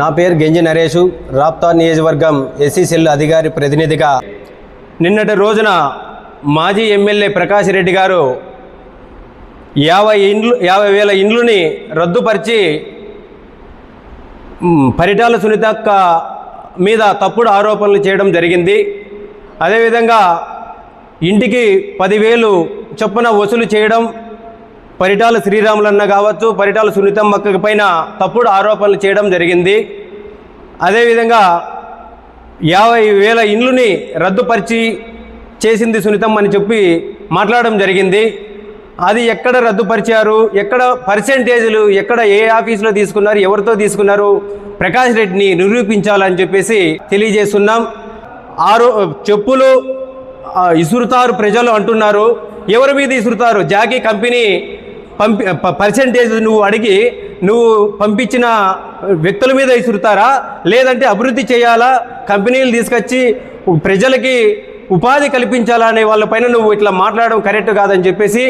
నా పేరు గెంజి నరేషు, రాప్తా నియోజకవర్గం ఎస్సీ సెల్ అధికారి ప్రతినిధిగా. నిన్నటి రోజున మాజీ ఎమ్మెల్యే ప్రకాష్ రెడ్డి గారు 50,000 ఇండ్లుని రద్దుపరిచి పరిటాల సునీతక్క మీద తప్పుడు ఆరోపణలు చేయడం జరిగింది. అదేవిధంగా ఇంటికి 10,000 చొప్పున వసూలు చేయడం, పరిటాల శ్రీరాములన్న కావచ్చు, పరిటాల సునీతమ్మక్క పైన తప్పుడు ఆరోపణలు చేయడం జరిగింది. అదేవిధంగా 50,000 ఇండ్లుని రద్దుపరిచి చేసింది సునీతమ్మ అని చెప్పి మాట్లాడడం జరిగింది. అది ఎక్కడ రద్దుపరిచారు, ఎక్కడ పర్సెంటేజీలు, ఎక్కడ ఏ ఆఫీసులో తీసుకున్నారు, ఎవరితో తీసుకున్నారు, ప్రకాష్ రెడ్డిని నిరూపించాలని చెప్పేసి తెలియజేస్తున్నాం. చెప్పులు ఇసురుతారు ప్రజలు అంటున్నారు. ఎవరి మీద ఇసురుతారు? జాకీ కంపెనీ పర్సెంటేజ్ నువ్వు అడిగి నువ్వు పంపించిన వ్యక్తుల మీద ఇసురుతారా, లేదంటే అభివృద్ధి చేయాలా, కంపెనీలు తీసుకొచ్చి ప్రజలకి ఉపాధి కల్పించాలా అనే వాళ్ళపైన నువ్వు ఇట్లా మాట్లాడడం కరెక్ట్ కాదని చెప్పేసి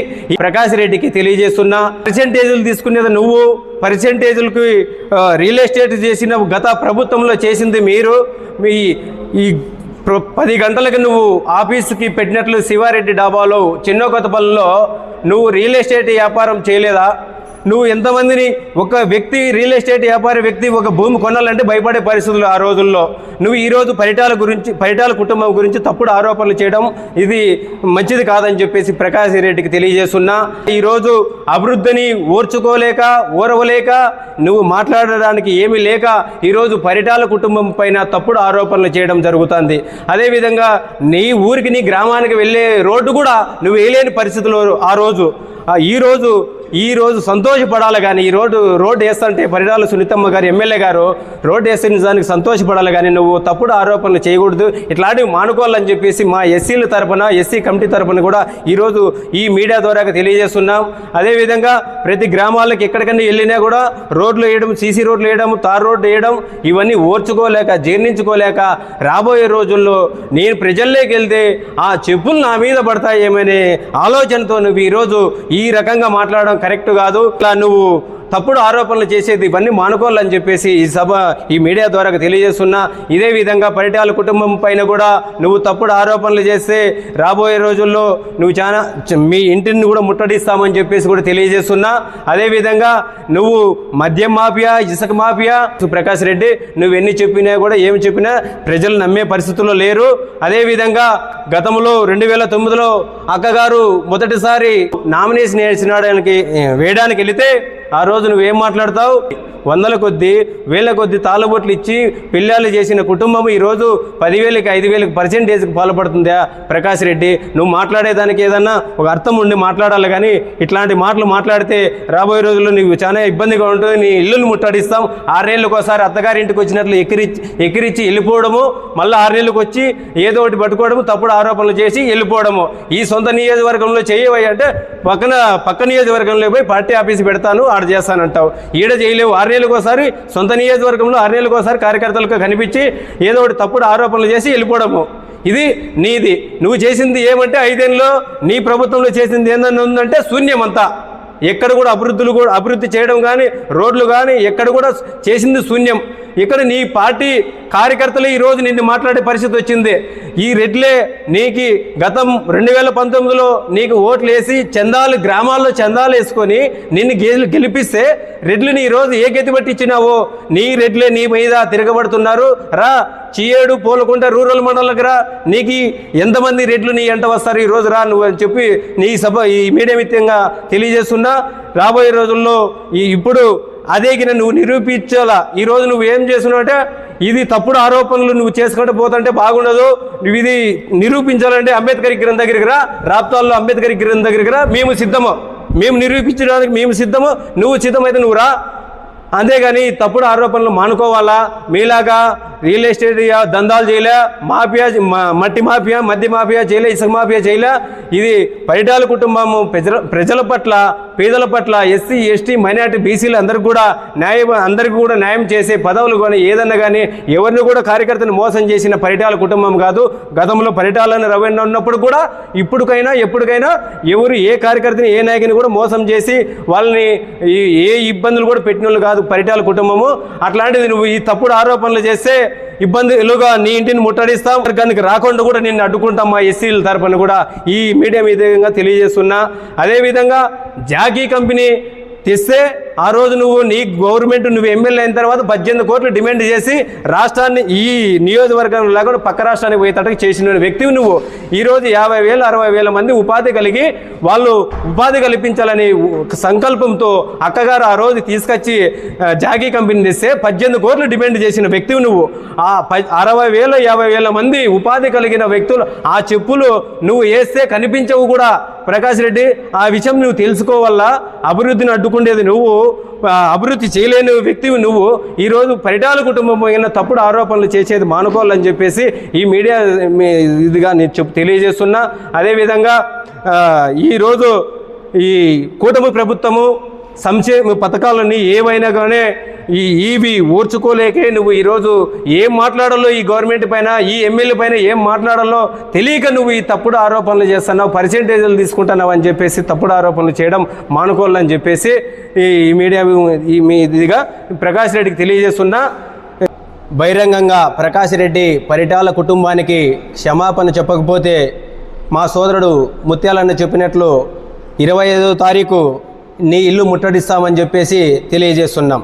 ప్రకాష్ రెడ్డికి తెలియజేస్తున్నా. పర్సెంటేజీలు తీసుకునేది నువ్వు, పర్సెంటేజీలకి రియల్ ఎస్టేట్ చేసిన గత ప్రభుత్వంలో చేసింది మీరు. ఈ 10 గంటలకు నువ్వు ఆఫీస్కి పెట్టినట్లు శివారెడ్డి డాబాలో చిన్నకొత్తపల్లిలో నువ్వు రియల్ ఎస్టేట్ వ్యాపారం చేయలేదా? నువ్వు ఎంతమందిని, ఒక వ్యక్తి రియల్ ఎస్టేట్ వ్యాపార వ్యక్తి ఒక భూమి కొనాలంటే భయపడే పరిస్థితులు ఆ రోజుల్లో. నువ్వు ఈరోజు పరిటాల కుటుంబం గురించి తప్పుడు ఆరోపణలు చేయడం ఇది మంచిది కాదని చెప్పేసి ప్రకాష్ రెడ్డికి తెలియజేస్తున్నా. ఈరోజు అభివృద్ధిని ఓర్వలేక నువ్వు మాట్లాడడానికి ఏమీ లేక ఈరోజు పరిటాల కుటుంబం పైన తప్పుడు ఆరోపణలు చేయడం జరుగుతుంది. అదేవిధంగా నీ ఊరికి, నీ గ్రామానికి వెళ్ళే రోడ్డు కూడా నువ్వు వేయలేని పరిస్థితులు ఈ రోజు సంతోషపడాలి. కానీ ఈ రోడ్డు వేస్తుంటే పరిటాల సునీతమ్మ గారు ఎమ్మెల్యే గారు రోడ్డు వేస్తే నిజానికి సంతోషపడాలి. కానీ నువ్వు తప్పుడు ఆరోపణలు చేయకూడదు, ఇట్లాంటివి మానుకోవాలని చెప్పేసి మా ఎస్సీల తరపున, ఎస్సీ కమిటీ తరపున కూడా ఈరోజు ఈ మీడియా ద్వారా తెలియజేస్తున్నాం. అదేవిధంగా ప్రతి గ్రామాలకు ఎక్కడికన్నా వెళ్ళినా కూడా రోడ్లు వేయడం, సీసీ రోడ్లు వేయడం, తార్ రోడ్డు వేయడం ఇవన్నీ ఓర్చుకోలేక, జీర్ణించుకోలేక రాబోయే రోజుల్లో నేను ప్రజల్లోకి వెళ్తే ఆ చెప్పులు నా మీద పడతాయేమనే ఆలోచనతో నువ్వు ఈరోజు ఈ రకంగా మాట్లాడడం కరెక్ట్ కాదు. ఇట్లా నువ్వు తప్పుడు ఆరోపణలు చేసేది ఇవన్నీ మానుకోవాలని చెప్పేసి ఈ మీడియా ద్వారా తెలియజేస్తున్నా. ఇదే విధంగా పరిటాల కుటుంబం పైన కూడా నువ్వు తప్పుడు ఆరోపణలు చేస్తే రాబోయే రోజుల్లో నువ్వు మీ ఇంటిని కూడా ముట్టడిస్తామని చెప్పేసి కూడా తెలియజేస్తున్నా. అదేవిధంగా నువ్వు మద్యం మాఫియా, ఇసుక మాఫియా, ప్రకాష్ రెడ్డి నువ్వు ఎన్ని చెప్పినా కూడా ఏమి చెప్పినా ప్రజలు నమ్మే పరిస్థితుల్లో లేరు. అదేవిధంగా గతంలో 2009లో అక్కగారు మొదటిసారి నామినేషన్ వేయడానికి వెళితే ఆ రోజు నువ్వేం మాట్లాడతావు? 100 కొద్దీ 1000 కొద్దీ తాళబొట్లు ఇచ్చి పిల్లలు చేసిన కుటుంబం ఈరోజు 10,000కి 5,000కి పర్సెంటేజ్కి పాల్పడుతుందా? ప్రకాష్ రెడ్డి నువ్వు మాట్లాడేదానికి ఏదన్నా ఒక అర్థం ఉండి మాట్లాడాలి. కానీ ఇట్లాంటి మాటలు మాట్లాడితే రాబోయే రోజుల్లో నీకు చాలా ఇబ్బందిగా ఉంటుంది. నీ ఇల్లును ముట్టడిస్తాం. 6 నెలలకు ఒకసారి అత్తగారింటికి వచ్చినట్లు ఎక్కిరిచ్చి వెళ్ళిపోవడము, మళ్ళీ 6 నెలలకు వచ్చి ఏదో ఒకటి పట్టుకోవడము, తప్పుడు ఆరోపణలు చేసి వెళ్ళిపోవడము. ఈ సొంత నియోజకవర్గంలో చేయవై అంటే పక్క నియోజకవర్గంలో పోయి పార్టీ ఆఫీస్ పెడతాను, ఆడ చేస్తానంటావు. ఈడ చేయలేవు. 6 నెలలకు ఒకసారి సొంత నియోజకవర్గంలో 6 నెలలకు ఒకసారి కార్యకర్తలకు కనిపించి ఏదో ఒకటి తప్పుడు ఆరోపణలు చేసి వెళ్ళిపోవడము. ఇది నీది. నువ్వు చేసింది ఏమంటే 5 ఏళ్ళలో నీ ప్రభుత్వంలో చేసింది ఏందన్నా ఉందంటే శూన్యమంతా. ఎక్కడ కూడా అభివృద్ధి చేయడం కానీ, రోడ్లు కానీ ఎక్కడ కూడా చేసింది శూన్యం. ఇక్కడ నీ పార్టీ కార్యకర్తలు ఈరోజు నిన్ను మాట్లాడే పరిస్థితి వచ్చింది. ఈ రెడ్లే నీకు గతం 2019లో నీకు ఓట్లు వేసి గ్రామాల్లో చందాలు వేసుకొని నిన్ను గెలిపిస్తే రెడ్లని ఈరోజు ఏ గతి పట్టించినావో నీ రెడ్లే నీ మీద తిరగబడుతున్నారు. చియేడు, పోలకుంట రూరల్ మండలకు రా. నీకు ఎంతమంది రెడ్లు నీ ఎంట వస్తారు ఈరోజు రా నువ్వు అని చెప్పి ఈ మీడియా మిత్యంగా తెలియజేస్తున్నా. రాబోయే రోజుల్లో ఇప్పుడు అదేగిన నువ్వు నిరూపించాలా. ఈరోజు నువ్వు ఏం చేస్తున్నావంటే ఇది తప్పుడు ఆరోపణలు నువ్వు చేసుకుంటూ పోతుంటే బాగుండదు. నువ్వు ఇది నిరూపించాలంటే అంబేద్కర్ విగ్రహం దగ్గరికి రా, రాప్తాల్లో అంబేద్కర్ విగ్రహం దగ్గరికి రా. మేము నిరూపించడానికి మేము సిద్ధము. నువ్వు సిద్ధమైతే నువ్వు రా. అంతేగాని తప్పుడు ఆరోపణలు మానుకోవాలా. మీలాగా రియల్ ఎస్టేట్ దందాలు చేయలే, మాఫియా, మట్టి మాఫియా, మద్య మాఫియా చేయలే, ఇసుక మాఫియా చేయలే. ఇది పరిటాల కుటుంబము ప్రజల పట్ల పేదల పట్ల ఎస్సీ ఎస్టీ మైనార్టీ బీసీలు అందరికీ కూడా న్యాయం చేసే పదవులు కానీ ఏదన్నా కానీ ఎవరిని కూడా కార్యకర్తను మోసం చేసిన పరిటాల కుటుంబం కాదు. గతంలో పరిటాలను రవణ ఉన్నప్పుడు కూడా ఎప్పటికైనా ఎవరు ఏ కార్యకర్తని ఏ నాయకుని కూడా మోసం చేసి వాళ్ళని ఏ ఇబ్బందులు కూడా పెట్టిన వాళ్ళు కాదు పరిటాల కుటుంబము. అట్లాంటిది నువ్వు ఈ తప్పుడు ఆరోపణలు చేస్తే ఇబ్బందులుగా నీ ఇంటిని ముట్టడిస్తాం, వర్గానికి రాకుండా కూడా నిన్ను అడ్డుకుంటాం మా ఎస్సీల తరపున కూడా ఈ మీడియా విధంగా తెలియజేస్తున్నా. అదేవిధంగా జాకీ కంపెనీ తెస్తే ఆ రోజు నీ గవర్నమెంట్ ఎమ్మెల్యే అయిన తర్వాత 18 కోట్లు డిమాండ్ చేసి రాష్ట్రాన్ని ఈ నియోజకవర్గం లేకుండా పక్క రాష్ట్రానికి పోయేటట్టుకు చేసిన వ్యక్తివి నువ్వు. ఈరోజు 50,000 60,000 మంది ఉపాధి కలిగి వాళ్ళు ఉపాధి కల్పించాలని సంకల్పంతో అక్కగారు ఆ రోజు తీసుకొచ్చి జాకీ కంపెనీ తెస్తే 18 కోట్లు డిమాండ్ చేసిన వ్యక్తివి నువ్వు. ఆ 60,000 50,000 మంది ఉపాధి కలిగిన వ్యక్తులు ఆ చెప్పులు నువ్వు వేస్తే కనిపించవు కూడా. ప్రకాష్ రెడ్డి, ఆ విషయం నువ్వు తెలుసుకోవాలా. అభివృద్ధిని అడ్డుకుండేది నువ్వు, అభివృద్ధి చేయలేని వ్యక్తివి నువ్వు. ఈరోజు పరిటాల కుటుంబం అయిన తప్పుడు ఆరోపణలు చేసేది మానుకోవాలని చెప్పేసి ఈ మీడియా ఇదిగా నేను తెలియజేస్తున్నా. అదేవిధంగా ఈరోజు ఈ కూటమి ప్రభుత్వము సంక్షేమ పథకాలన్నీ ఏవైనా కానీ ఇవి ఓర్చుకోలేకే నువ్వు ఈరోజు ఏం మాట్లాడాలో ఈ గవర్నమెంట్ పైన ఈ ఎమ్మెల్యే పైన ఏం మాట్లాడాలో తెలియక నువ్వు ఈ తప్పుడు ఆరోపణలు చేస్తున్నావు, పర్సెంటేజ్లు తీసుకుంటున్నావు అని చెప్పేసి తప్పుడు ఆరోపణలు చేయడం మానుకోవాలని చెప్పేసి ఈ మీడియా ఇదిగా ప్రకాష్ రెడ్డికి తెలియజేస్తున్నా. బహిరంగంగా ప్రకాష్ రెడ్డి పరిటాల కుటుంబానికి క్షమాపణ చెప్పకపోతే మా సోదరుడు ముత్యాలన్న చెప్పినట్లు 25వ తారీఖు నీ ఇల్లు ముట్టడిస్తామని చెప్పేసి తెలియజేస్తున్నాం.